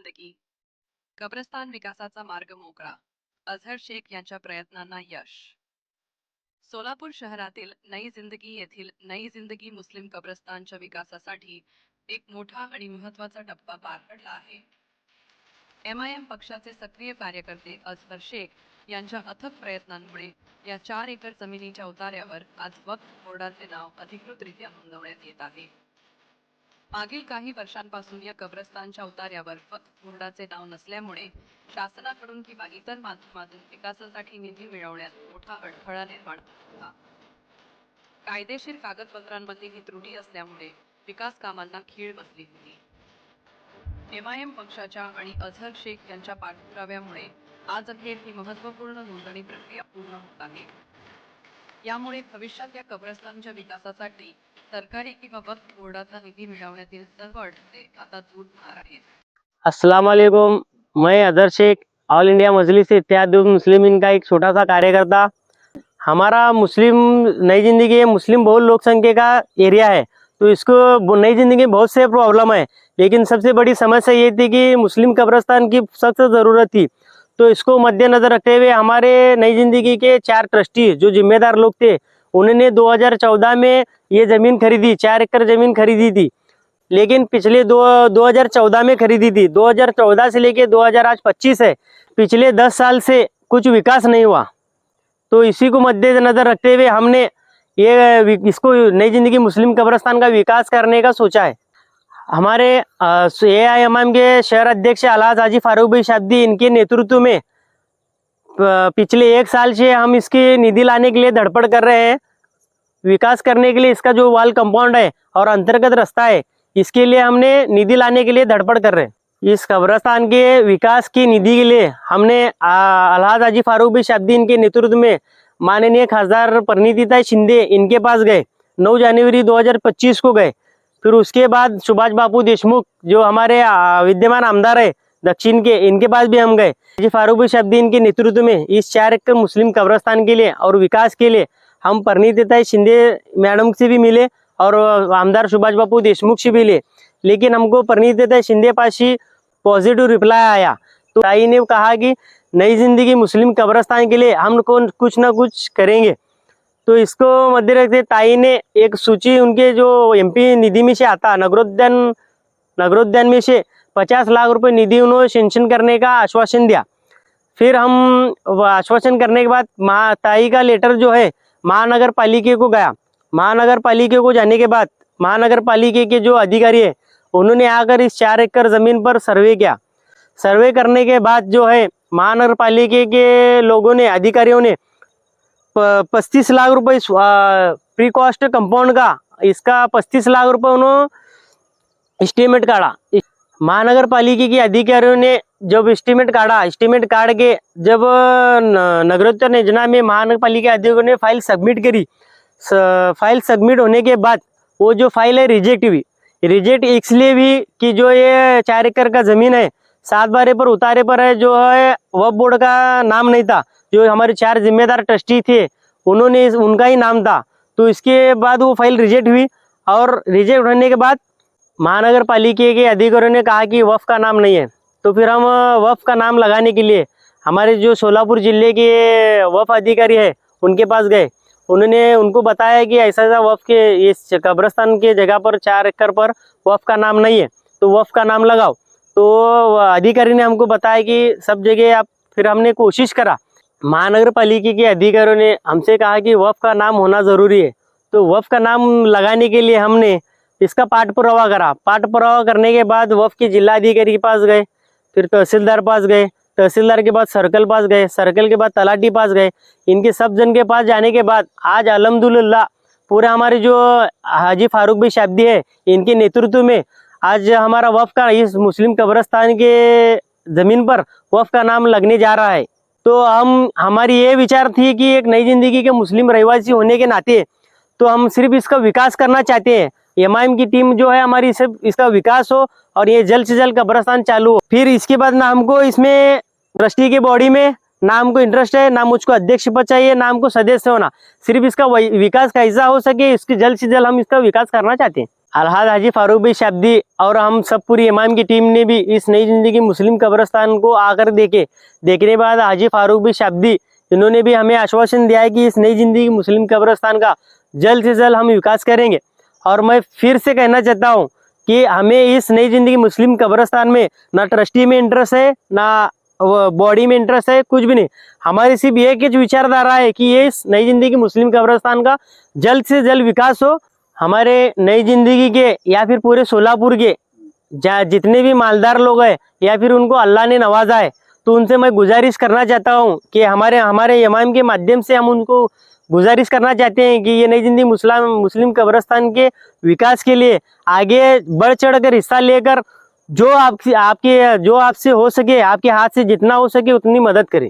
जिंदगी कब्रस्तान विकासाचा मार्ग मोकळा. अझहर शेख यांच्या प्रयत्नांना यश. सोलापूर शहरातील नई जिंदगी येथील नई जिंदगी मुस्लिम कब्रस्तानच्या विकासासाठी एक मोठा आणि महत्त्वाचा टप्पा पार पडला आहे. MIM पक्षाचे सक्रिय कार्यकर्ते अझहर शेख यांच्या अथक प्रयत्नांमुळे या 4 एकर जमिनीच्या उतार्यावर आज वक्फ बोर्डाचे नाव अधिकृतरित्या नोंदवण्यात येत आहे. मागील काही वर्षांपासून या कब्रस्तानच्या उतार्यावर वक्फ बोर्डाचे नाव नसल्यामुळे शासनाकडून किंवा इतर माध्यमातून विकासासाठी निधी मिळवण्यात मोठा अडथळा निर्माण होता. कायदेशीर कागदपत्रांमध्ये ही त्रुटी असल्यामुळे विकास कामांना खीळ बसली होती. MIM पक्षाच्या आणि अझहर शेख यांच्या पाठपुराव्यामुळे आज अखेर ही महत्त्वपूर्ण नोंदणी प्रक्रिया पूर्ण होत आहे. यामुळे भविष्यात या कब्रस्तानच्या विकासासाठी सरकारी किंवा वक्फ बोर्डाचा निधी मिळवण्यातील सर्व अडथळे आता दूर होणार आहेत. अस्सलाम वालेकुम, मैं अज़हर शेख ऑल इंडिया मजलिस इत्तेहाद मुस्लिमीन का एक छोटा सा कार्यकर्ता। हमारा मुस्लिम नई जिंदगी है, मुस्लिम बहुल लोक संख्या का एरिया है, तो इसको नई जिंदगी में बहुत से प्रॉब्लम है, लेकिन सबसे बड़ी समस्या ये थी कि मुस्लिम कब्रस्तान की सख्त ज़रूरत थी। तो इसको मद्देनज़र रखते हुए हमारे नई जिंदगी के 4 ट्रस्टी जो जिम्मेदार लोग थे, उन्होंने 2014 में ये ज़मीन खरीदी, 4 एकड़ ज़मीन खरीदी थी। लेकिन पिछले 2014 में खरीदी थी, 2014 से लेके 2025 है, पिछले 10 साल से कुछ विकास नहीं हुआ। तो इसी को मद्देनज़र रखते हुए हमने इसको नई जिंदगी मुस्लिम कब्रस्तान का विकास करने का सोचा है। हमारे AIMIM के शहर अध्यक्ष अलहाज हाजी फारूक भाई शाब्दी इनके नेतृत्व में पिछले 1 साल से हम इसकी निधि लाने के लिए धड़पड़ कर रहे हैं। विकास करने के लिए इसका जो वाल कंपाउंड है और अंतर्गत रास्ता है, इसके लिए हमने निधि लाने के लिए धड़पड़ कर रहे हैं। इस कब्रस्तान के विकास की निधि के लिए हमने अलहाज हाजी फारूक भाई शाब्दी इनके नेतृत्व में माननीय खासदार परिणीतिताई शिंदे इनके पास गए, 9 जनवरी 2025 को गए। फिर उसके बाद सुभाष बापू देशमुख जो हमारे विद्यमान आमदार है दक्षिण के, इनके पास भी हम गए। हाजी फारूक भाई शाब्दी इनके नेतृत्व में इस 4 एकड़ मुस्लिम कब्रस्तान के लिए और विकास के लिए हम परिणीतिताई शिंदे मैडम से भी मिले और आमदार सुभाष बापू देशमुख से भी मिले, लेकिन हमको परिणीतिताई शिंदे पास ही पॉजिटिव रिप्लाई आया। तो ताई ने कहा कि नई जिंदगी मुस्लिम कब्रस्तान के लिए हम कुछ ना कुछ करेंगे। तो इसको मध्य रखते ताई ने एक सूची उनके जो MP निधि में से आता नगरोद्यान में से 50 लाख रुपए निधि उन्होंने सेंक्शन करने का आश्वासन दिया। फिर हम आश्वासन करने के बाद ताई का लेटर जो है महानगर पालिका को गया। महानगर पालिका को जाने के बाद महानगर पालिका के जो अधिकारी है उन्होंने आकर इस 4 एकड़ ज़मीन पर सर्वे किया। सर्वे करने के बाद जो है महानगर पालिका के लोगों ने, अधिकारियों ने 35 लाख रुपए प्री कॉस्ट कंपाउंड का, इसका 35 लाख रुपए उन्होंने एस्टीमेट काढ़ा। महानगर पालिका के अधिकारियों ने जब एस्टीमेट काढ़ के जब नगरोत्तर योजना में महानगर पालिका अधिकारियों ने फाइल सबमिट करी। फाइल सबमिट होने के बाद वो जो फाइल है रिजेक्ट हुई। रिजेक्ट इसलिए भी कि जो ये 4 एकड़ का ज़मीन है 7 बारे पर उतारे पर है, जो है वक्फ बोर्ड का नाम नहीं था। जो हमारे 4 जिम्मेदार ट्रस्टी थे उन्होंने उनका ही नाम था। तो इसके बाद वो फाइल रिजेक्ट हुई और रिजेक्ट होने के बाद महानगर पालिका के अधिकारियों ने कहा कि वक्फ का नाम नहीं है। तो फिर हम वक्फ का नाम लगाने के लिए हमारे जो सोलापुर जिले के वक्फ अधिकारी है उनके पास गए। उन्होंने उनको बताया कि ऐसा ऐसा वक्फ के इस कब्रस्तान के जगह पर 4 एकड़ पर वक्फ का नाम नहीं है, तो वक्फ का नाम लगाओ। तो अधिकारी ने हमको बताया कि सब जगह आप, फिर हमने कोशिश करा। महानगर पालिका के अधिकारियों ने हमसे कहा कि वक्फ का नाम होना ज़रूरी है। तो वक्फ का नाम लगाने के लिए हमने इसका पाठ पुरावा करा। पाठ पुरावा करने के बाद वक्फ के जिलाधिकारी के पास गए, फिर तहसीलदार पास गए, तहसीलदार के बाद सर्कल पास गए, सर्कल के बाद तलाटी पास गए। इनके सब जन के पास जाने के बाद आज अल्हम्दुलिल्लाह पूरे हमारे जो हाजी फारूक भाई शाब्दी है इनके नेतृत्व में आज हमारा वक्फ का इस मुस्लिम कब्रस्तान के ज़मीन पर वक्फ का नाम लगने जा रहा है। तो हमारी ये विचार थी कि एक नई जिंदगी के मुस्लिम रहवासी होने के नाते तो हम सिर्फ इसका विकास करना चाहते हैं। MIM की टीम जो है हमारी सिर्फ इसका विकास हो और ये जल्द से जल्द कब्रस्तान चालू हो। फिर इसके बाद ना हमको इसमें ट्रस्टी के बॉडी में ना हमको इंटरेस्ट है, ना मुझको अध्यक्ष पद चाहिए, ना हमको सदस्य होना। सिर्फ इसका विकास कैसा हो सके, इसकी जल्द से जल्द हम इसका विकास करना चाहते हैं। अलहाज हाजी फारूक भाई शाब्दी और हम सब पूरी इमाम की टीम ने भी इस नई जिंदगी मुस्लिम कब्रिस्तान को आकर देखने के बाद हाजी फारूक भाई शाब्दी इन्होंने भी हमें आश्वासन दिया है कि इस नई जिंदगी मुस्लिम कब्रिस्तान का जल्द से जल्द हम विकास करेंगे। और मैं फिर से कहना चाहता हूँ कि हमें इस नई जिंदगी मुस्लिम कब्रिस्तान में ना ट्रस्टी में इंटरेस्ट है, ना बॉडी में इंटरेस्ट है, कुछ भी नहीं। हमारी सिर्फ एक ही विचारधारा है कि ये इस नई जिंदगी मुस्लिम कब्रिस्तान का जल्द से जल्द विकास हो। हमारे नई जिंदगी के या फिर पूरे सोलापुर के जितने भी मालदार लोग हैं या फिर उनको अल्लाह ने नवाजा है, तो उनसे मैं गुजारिश करना चाहता हूँ कि हमारे इमाम के माध्यम से हम उनको गुजारिश करना चाहते हैं कि ये नई जिंदगी मुस्लिम कब्रिस्तान के विकास के लिए आगे बढ़ चढ़ कर हिस्सा लेकर जो आपसे हो सके, आपके हाथ से जितना हो सके उतनी मदद करें।